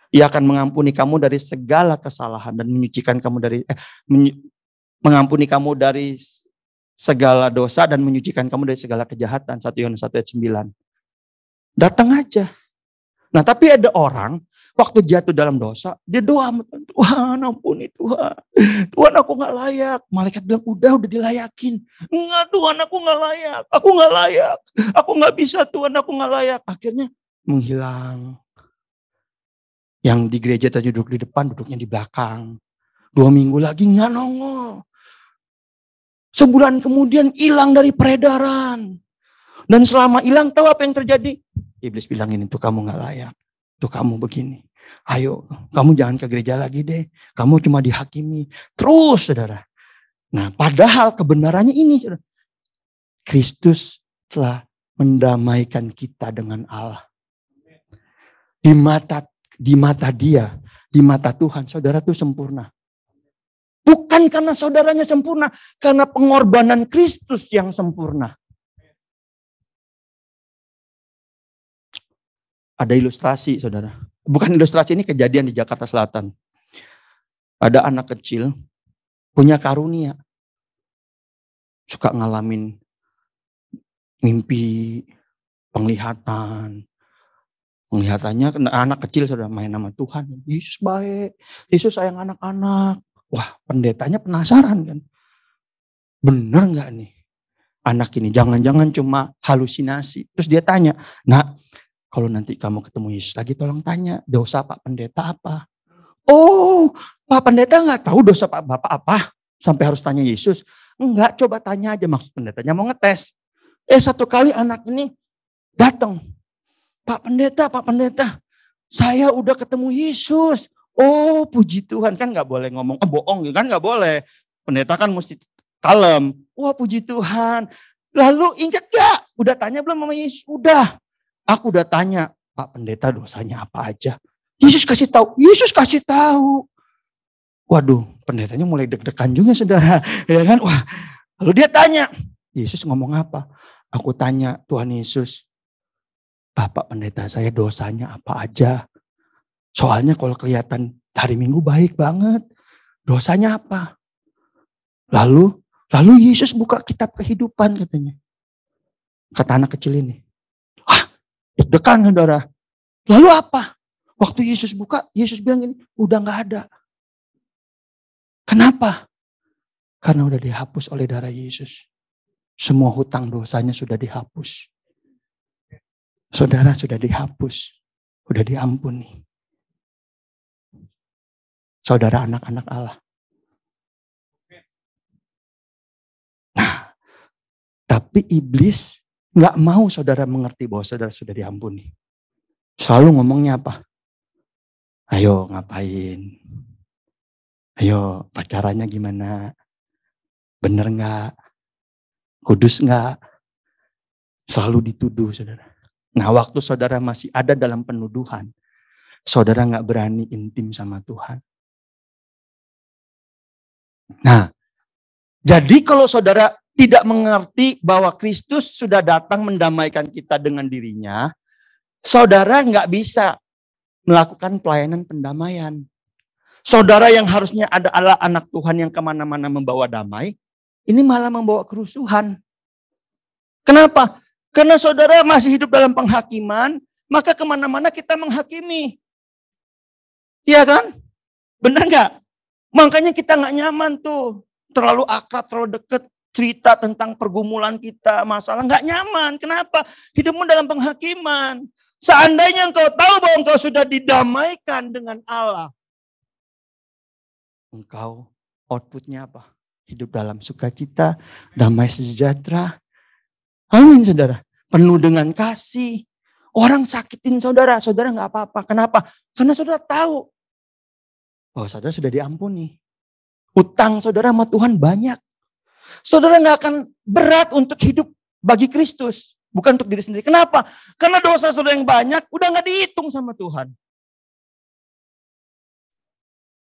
Ia akan mengampuni kamu dari segala kesalahan dan menyucikan kamu dari mengampuni kamu dari segala dosa dan menyucikan kamu dari segala kejahatan. 1 Yohanes 1 ayat 9. Datang aja. Nah, tapi ada orang Waktu jatuh dalam dosa, dia doa sama Tuhan. Tuhan ampuni Tuhan. Tuhan aku gak layak. Malaikat bilang udah dilayakin. Enggak Tuhan aku gak layak. Aku gak layak. Aku gak bisa Tuhan aku gak layak. Akhirnya menghilang. Yang di gereja tadi duduk di depan, duduknya di belakang. 2 minggu lagi gak nongol. Sebulan kemudian hilang dari peredaran. Dan selama hilang tahu apa yang terjadi? Iblis bilang ini tuh kamu gak layak. Tuh kamu begini. Ayo kamu jangan ke gereja lagi deh. Kamu cuma dihakimi. Terus saudara. Nah padahal kebenarannya ini. Saudara. Kristus telah mendamaikan kita dengan Allah. Di mata dia. Di mata Tuhan. Saudara tuh sempurna. Bukan karena saudaranya sempurna. Karena pengorbanan Kristus yang sempurna. Ada ilustrasi saudara. Bukan ilustrasi, ini kejadian di Jakarta Selatan. Ada anak kecil punya karunia. Suka ngalamin mimpi, penglihatan. Penglihatannya anak kecil saudara main sama Tuhan. Yesus baik, Yesus sayang anak-anak. Wah pendetanya penasaran kan. Bener gak nih anak ini? Jangan-jangan cuma halusinasi. Terus dia tanya, nak, kalau nanti kamu ketemu Yesus lagi tolong tanya, dosa Pak Pendeta apa? Oh, Pak Pendeta gak tahu dosa Pak Bapak apa? Sampai harus tanya Yesus? Enggak, coba tanya aja, maksud pendetanya mau ngetes. Satu kali anak ini datang. Pak Pendeta, saya udah ketemu Yesus. Oh puji Tuhan, kan gak boleh ngomong, bohong kan gak boleh. Pendeta kan mesti kalem. Wah puji Tuhan. Lalu ingat gak? Udah tanya belum sama Yesus? Udah. Aku udah tanya, Pak Pendeta dosanya apa aja? Yesus kasih tahu. Waduh, pendetanya mulai deg-degan juga saudara, ya kan? Wah, lalu dia tanya, Yesus ngomong apa? Aku tanya, Tuhan Yesus, Bapak Pendeta saya dosanya apa aja? Soalnya kalau kelihatan hari Minggu baik banget, dosanya apa? Lalu Yesus buka kitab kehidupan katanya. Kata anak kecil ini. Deg-degan saudara. Lalu apa? Waktu Yesus buka, Yesus bilang ini, udah gak ada. Kenapa? Karena udah dihapus oleh darah Yesus. Semua hutang dosanya sudah dihapus. Saudara sudah dihapus. Udah diampuni. Saudara anak-anak Allah. Nah, tapi iblis gak mau saudara mengerti bahwa saudara sudah diampuni. Selalu ngomongnya apa? Ayo ngapain? Ayo pacarannya gimana? Bener gak? Kudus gak? Selalu dituduh saudara. Nah waktu saudara masih ada dalam penuduhan, saudara gak berani intim sama Tuhan. Nah, jadi kalau saudara tidak mengerti bahwa Kristus sudah datang mendamaikan kita dengan dirinya, saudara nggak bisa melakukan pelayanan pendamaian. Saudara yang harusnya adalah anak Tuhan yang kemana-mana membawa damai, ini malah membawa kerusuhan. Kenapa? Karena saudara masih hidup dalam penghakiman, maka kemana-mana kita menghakimi. Iya kan? Benar nggak? Makanya kita nggak nyaman tuh, terlalu akrab, terlalu deket. Cerita tentang pergumulan kita, masalah nggak nyaman. Kenapa? Hidupmu dalam penghakiman. Seandainya engkau tahu bahwa engkau sudah didamaikan dengan Allah, engkau outputnya apa? Hidup dalam sukacita, damai sejahtera. Amin saudara. Penuh dengan kasih. Orang sakitin saudara, saudara nggak apa-apa. Kenapa? Karena saudara tahu bahwa saudara sudah diampuni. Utang saudara sama Tuhan banyak. Saudara gak akan berat untuk hidup bagi Kristus. Bukan untuk diri sendiri. Kenapa? Karena dosa saudara yang banyak udah gak dihitung sama Tuhan.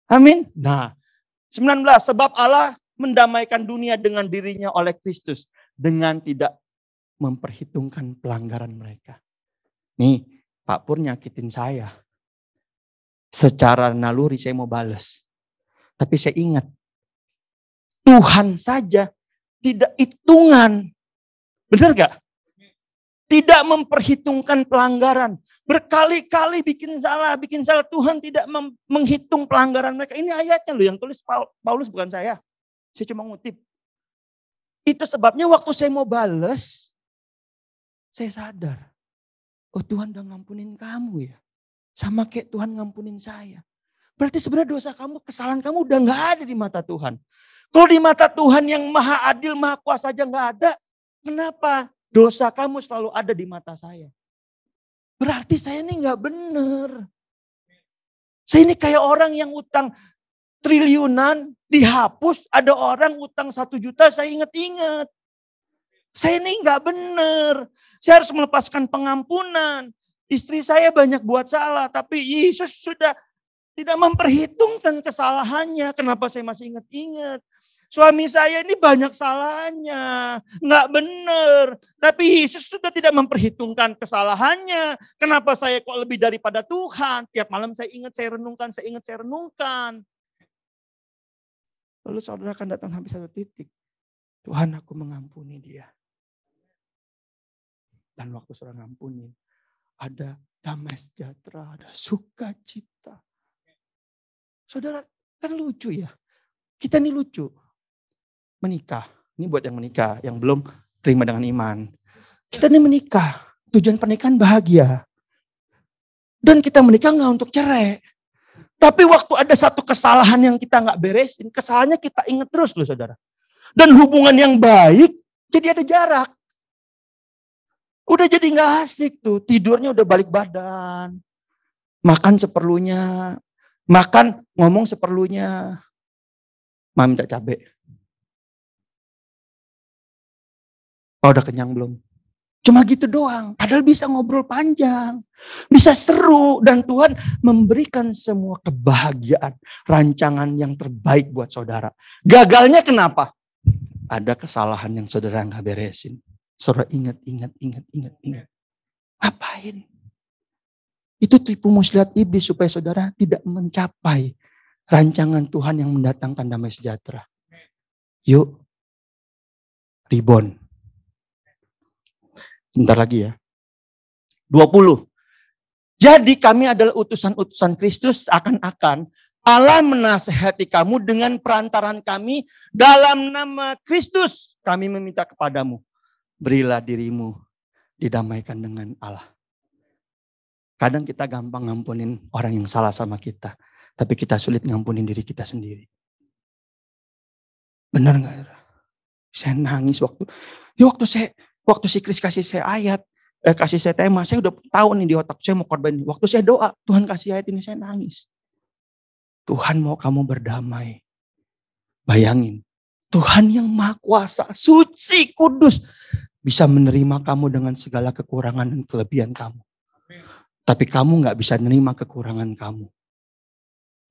Amin. Nah, 19. Sebab Allah mendamaikan dunia dengan dirinya oleh Kristus. Dengan tidak memperhitungkan pelanggaran mereka. Nih, Pak Pur nyakitin saya. Secara naluri saya mau balas. Tapi saya ingat. Tuhan saja tidak hitungan. Benar gak? Tidak memperhitungkan pelanggaran. Berkali-kali bikin salah. Tuhan tidak menghitung pelanggaran mereka. Ini ayatnya loh yang tulis Paulus, bukan saya. Saya cuma ngutip. Itu sebabnya waktu saya mau bales, saya sadar. Oh, Tuhan udah ngampunin kamu ya. Sama kayak Tuhan ngampunin saya. Berarti sebenarnya dosa kamu, kesalahan kamu udah gak ada di mata Tuhan. Kalau di mata Tuhan yang maha adil, maha kuasa aja gak ada. Kenapa dosa kamu selalu ada di mata saya? Berarti saya ini gak bener. Saya ini kayak orang yang utang triliunan, dihapus. Ada orang utang 1 juta, saya inget-inget. Saya ini gak bener. Saya harus melepaskan pengampunan. Istri saya banyak buat salah, tapi Yesus sudah tidak memperhitungkan kesalahannya. Kenapa saya masih inget-inget? Suami saya ini banyak salahnya, nggak benar. Tapi Yesus sudah tidak memperhitungkan kesalahannya. Kenapa saya kok lebih daripada Tuhan? Tiap malam saya ingat, saya renungkan, saya ingat, saya renungkan. Lalu saudara akan datang sampai satu titik. Tuhan, aku mengampuni dia. Dan waktu saudara ngampuni, ada damai sejahtera, ada sukacita. Saudara, kan lucu ya. Kita ini lucu. Menikah. Ini buat yang menikah, yang belum terima dengan iman. Kita ini menikah. Tujuan pernikahan bahagia. Dan kita menikah nggak untuk cerai. Tapi waktu ada satu kesalahan yang kita nggak beresin, kesalahannya kita ingat terus loh saudara. Dan hubungan yang baik, jadi ada jarak. Udah jadi nggak asik tuh. Tidurnya udah balik badan. Makan seperlunya. Ngomong seperlunya. Mama minta cabai. Oh, udah kenyang belum? Cuma gitu doang. Padahal bisa ngobrol panjang. Bisa seru. Dan Tuhan memberikan semua kebahagiaan. Rancangan yang terbaik buat saudara. Gagalnya kenapa? Ada kesalahan yang saudara nggak beresin. Saudara ingat. Ngapain? Itu tipu muslihat iblis supaya saudara tidak mencapai rancangan Tuhan yang mendatangkan damai sejahtera. Yuk. Ribon. Bentar lagi ya. 20. Jadi kami adalah utusan-utusan Kristus, akan-akan Allah menasihati kamu dengan perantaran kami dalam nama Kristus. Kami meminta kepadamu, berilah dirimu didamaikan dengan Allah. Kadang kita gampang ngampunin orang yang salah sama kita. Tapi kita sulit ngampunin diri kita sendiri. Benar gak? Saya nangis waktu si Kris kasih saya ayat, kasih saya tema, saya udah tahu nih di otak saya mau korban. Waktu saya doa, Tuhan kasih ayat ini, saya nangis. Tuhan mau kamu berdamai. Bayangin, Tuhan yang maha kuasa, suci, kudus, bisa menerima kamu dengan segala kekurangan dan kelebihan kamu. Tapi kamu gak bisa menerima kekurangan kamu.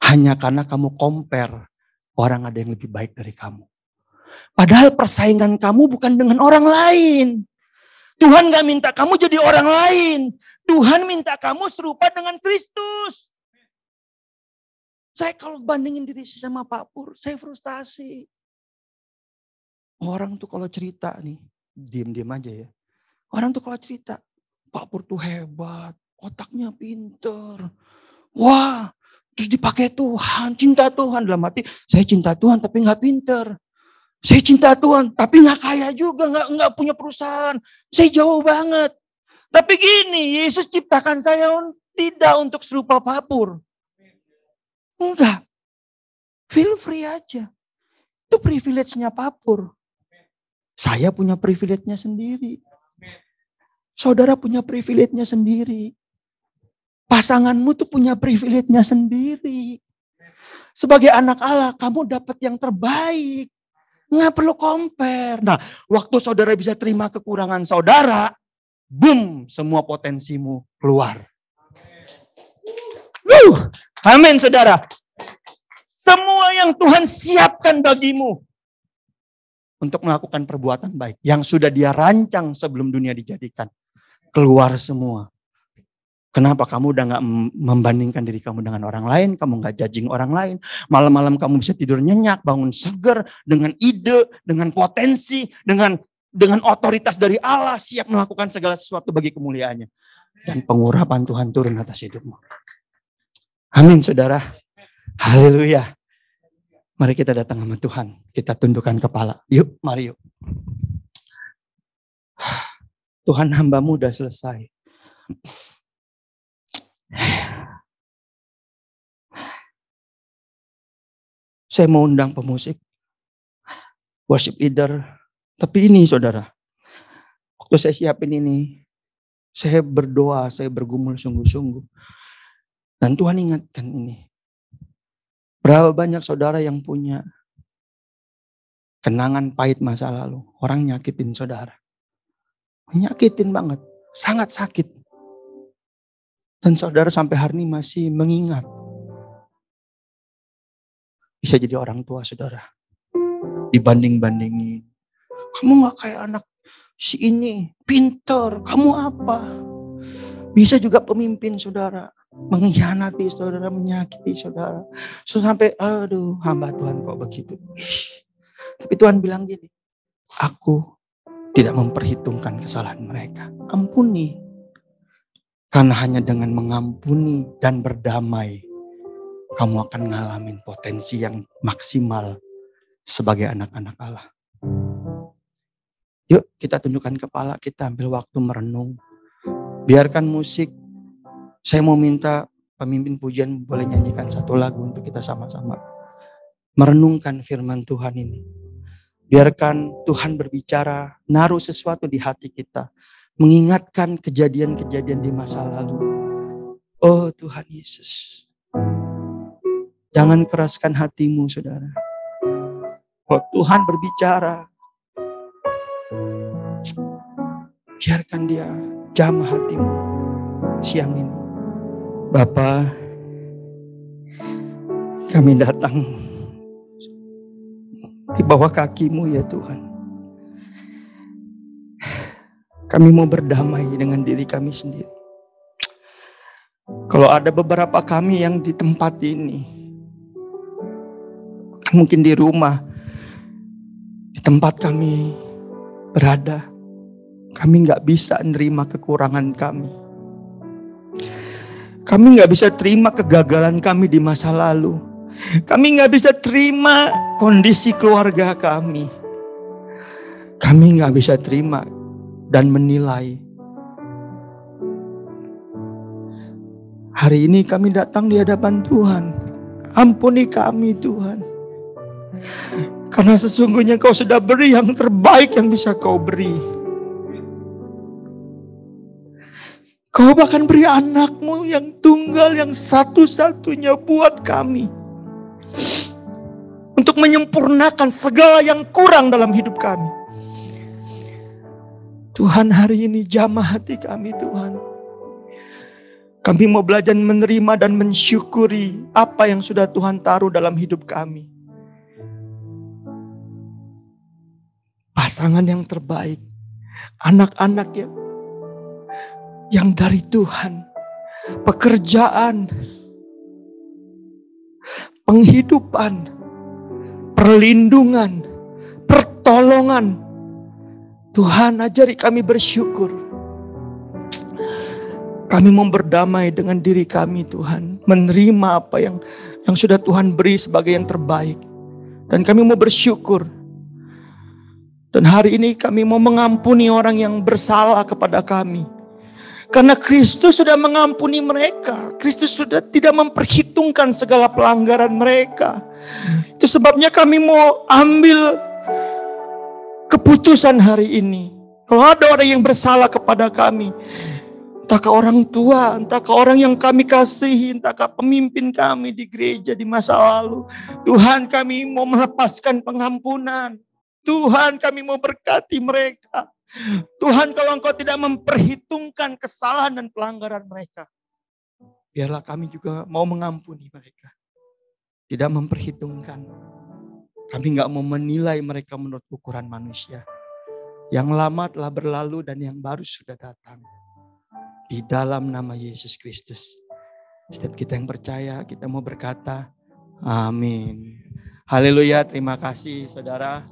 Hanya karena kamu compare orang ada yang lebih baik dari kamu. Padahal persaingan kamu bukan dengan orang lain. Tuhan gak minta kamu jadi orang lain. Tuhan minta kamu serupa dengan Kristus. Saya kalau bandingin diri saya sama Pak Pur, saya frustasi. Orang tuh kalau cerita nih, diam-diam aja ya. Orang tuh kalau cerita, Pak Pur tuh hebat, otaknya pinter. Wah, terus dipakai Tuhan, cinta Tuhan. Dalam hati, saya cinta Tuhan tapi gak pinter. Saya cinta Tuhan, tapi gak kaya juga, gak punya perusahaan. Saya jauh banget. Tapi gini, Yesus ciptakan saya tidak untuk serupa Pak Pur. Enggak. Feel free aja. Itu privilege-nya Pak Pur. Saya punya privilege-nya sendiri. Saudara punya privilege-nya sendiri. Pasanganmu tuh punya privilege-nya sendiri. Sebagai anak Allah, kamu dapat yang terbaik. Nggak perlu compare. Nah, waktu saudara bisa terima kekurangan saudara, boom, semua potensimu keluar. Amin, saudara. Semua yang Tuhan siapkan bagimu untuk melakukan perbuatan baik yang sudah Dia rancang sebelum dunia dijadikan, keluar semua. Kenapa kamu udah gak membandingkan diri kamu dengan orang lain, kamu gak judging orang lain. Malam-malam kamu bisa tidur nyenyak, bangun seger, dengan ide, dengan potensi, dengan otoritas dari Allah, siap melakukan segala sesuatu bagi kemuliaannya. Dan pengurapan Tuhan turun atas hidupmu. Amin saudara. Haleluya. Mari kita datang sama Tuhan. Kita tundukkan kepala. Yuk, mari yuk. Tuhan, hamba-Mu udah selesai. Saya mau undang pemusik, worship leader. Tapi ini saudara, waktu saya siapin ini, saya berdoa, saya bergumul sungguh-sungguh. Dan Tuhan ingatkan ini. Berapa banyak saudara yang punya kenangan pahit masa lalu. Orang nyakitin saudara. Nyakitin banget. Sangat sakit. Dan saudara sampai hari ini masih mengingat. Bisa jadi orang tua saudara. Dibanding-bandingin. Kamu gak kayak anak si ini. Pinter. Kamu apa? Bisa juga pemimpin saudara. Mengkhianati saudara. Menyakiti saudara. So, sampai aduh hamba Tuhan kok begitu. Tapi Tuhan bilang gini. Aku tidak memperhitungkan kesalahan mereka. Ampuni. Karena hanya dengan mengampuni dan berdamai. Kamu akan ngalamin potensi yang maksimal sebagai anak-anak Allah. Yuk kita tundukkan kepala, kita ambil waktu merenung. Biarkan musik. Saya mau minta pemimpin pujian boleh nyanyikan satu lagu untuk kita sama-sama merenungkan firman Tuhan ini. Biarkan Tuhan berbicara, naruh sesuatu di hati kita. Mengingatkan kejadian-kejadian di masa lalu. Oh Tuhan Yesus. Jangan keraskan hatimu saudara. Oh Tuhan berbicara. Biarkan dia jamah hatimu siang ini. Bapa, kami datang di bawah kaki-Mu ya Tuhan. Kami mau berdamai dengan diri kami sendiri. Kalau ada beberapa kami yang di tempat ini, mungkin di rumah, di tempat kami berada, kami gak bisa nerima kekurangan kami. Kami gak bisa terima kegagalan kami di masa lalu. Kami gak bisa terima kondisi keluarga kami. Kami gak bisa terima dan menilai. Hari ini kami datang di hadapan Tuhan. Ampuni kami Tuhan. Karena sesungguhnya Kau sudah beri yang terbaik yang bisa Kau beri. Kau bahkan beri anak-Mu yang tunggal, yang satu-satunya buat kami. Untuk menyempurnakan segala yang kurang dalam hidup kami. Tuhan hari ini jamah hati kami Tuhan. Kami mau belajar menerima dan mensyukuri apa yang sudah Tuhan taruh dalam hidup kami. Pasangan yang terbaik. Anak-anak yang dari Tuhan. Pekerjaan. Penghidupan. Perlindungan. Pertolongan. Tuhan ajari kami bersyukur. Kami mau berdamai dengan diri kami Tuhan. Menerima apa yang sudah Tuhan beri sebagai yang terbaik. Dan kami mau bersyukur. Dan hari ini kami mau mengampuni orang yang bersalah kepada kami. Karena Kristus sudah mengampuni mereka. Kristus sudah tidak memperhitungkan segala pelanggaran mereka. Itu sebabnya kami mau ambil keputusan hari ini. Kalau ada orang yang bersalah kepada kami, entahkah orang tua, entahkah orang yang kami kasihi, entahkah pemimpin kami di gereja di masa lalu, Tuhan kami mau melepaskan pengampunan. Tuhan kami mau berkati mereka. Tuhan kalau Engkau tidak memperhitungkan kesalahan dan pelanggaran mereka, biarlah kami juga mau mengampuni mereka. Tidak memperhitungkan. Kami gak mau menilai mereka menurut ukuran manusia. Yang lama telah berlalu dan yang baru sudah datang. Di dalam nama Yesus Kristus. Setiap kita yang percaya, kita mau berkata, amin. Haleluya, terima kasih saudara.